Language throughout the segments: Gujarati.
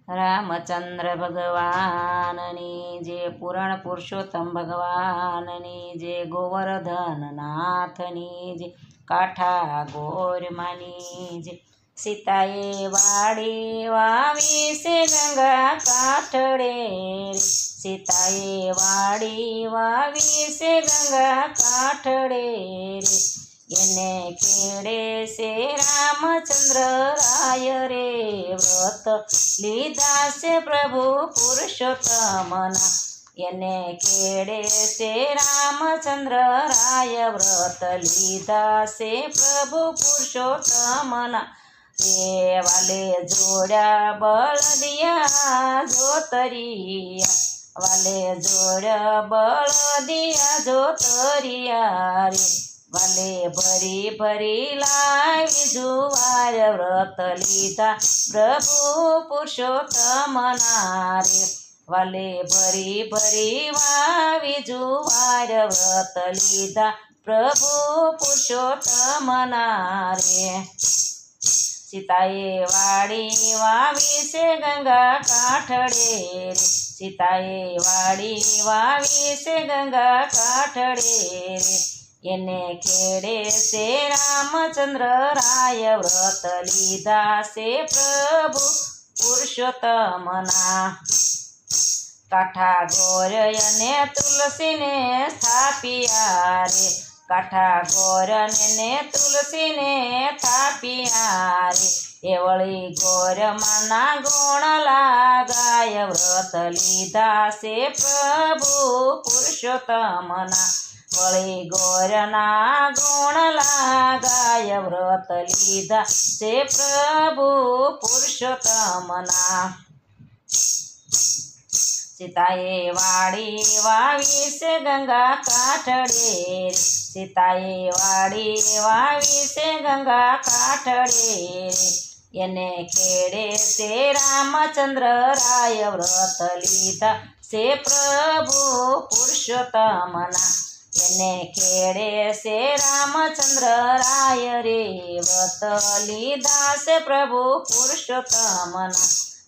રામચંદ્ર ભગવાનની જે પૂરણ પુરુષોત્તમ ભગવાનની જે ગોવર્ધન નાથની જે કાંઠા ગોરમાની જે સીતાએ વાડી વાવી છે ગંગા કાંઠડે સીતાએ વાડી વાવી છે ગંગા કાંઠડે એને ખેડે છે રામચંદ્ર રાય રે વ્રત લીધા છે પ્રભુ પુરુષોત્તમના એને ખેડે છે રામચંદ્ર રાય વ્રત લીધા છે પ્રભુ પુરુષોત્તમના રે વાલે જોડ્યા બળદિયા જોતરિયા વાલે જોડ્યા બળદિયા જોતરિયા રે વાલે ભરી ભરી લાવી જુવાર વ્રત લીધા પ્રભુ પુરુષોત્તમના રે વાલે ભરી ભરી વાવી જુવાર વ્રત લીધા પ્રભુ પુરુષોત્તમના રે સીતાએ વાડી વાવી છે ગંગા કાંઠડે રે સીતાએ વાડી વાવી છે ગંગા કાંઠડે રે એને ખેડે છે રામચંદ્ર રાય વ્રત લીધા છે પ્રભુ પુરુષોત્તમના કાંઠા ગોર અને તુલસીને સ્થાપ્યા રે કાંઠા ગોર ને તુલસીને સ્થાપ્યા રે એ વળી ગોરમાના ગુણ લાગાય વ્રત લીધા છે પ્રભુ પુરુષોત્તમના વળી ગોરના ગુણ લાગાય વ્રત લીધા છે પ્રભુ પુરુષોત્તમના સીતાએ વાડી વાવી છે ગંગા કાંઠડે સીતાએ વાડી વાવી છે ગંગા કાંઠડે એને ખેડે છે રામચંદ્ર રાય વ્રત લીધા છે પ્રભુ પુરુષોત્તમના એને ખેડે છે રામચંદ્ર રાય રે વ્રત લીધા છે પ્રભુ પુરુષોત્તમના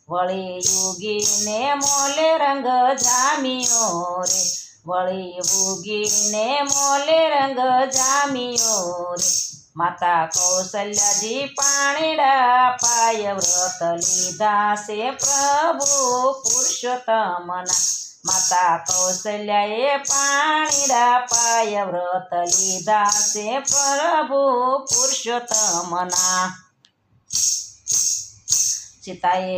વળી યુગીને મોલે રંગ જામ્યો રે વળી ઉગીને મોલે રંગ જામ્યો રે માતા કૌશલ્યાજી પાણીડા પાય વ્રત લીધા છે પ્રભુ પુરુષોત્તમના માતા કૌશલ્યાએ પાણીડા પાય વ્રત લીધા છે પ્રભુ પુરુષોત્તમના સીતાએ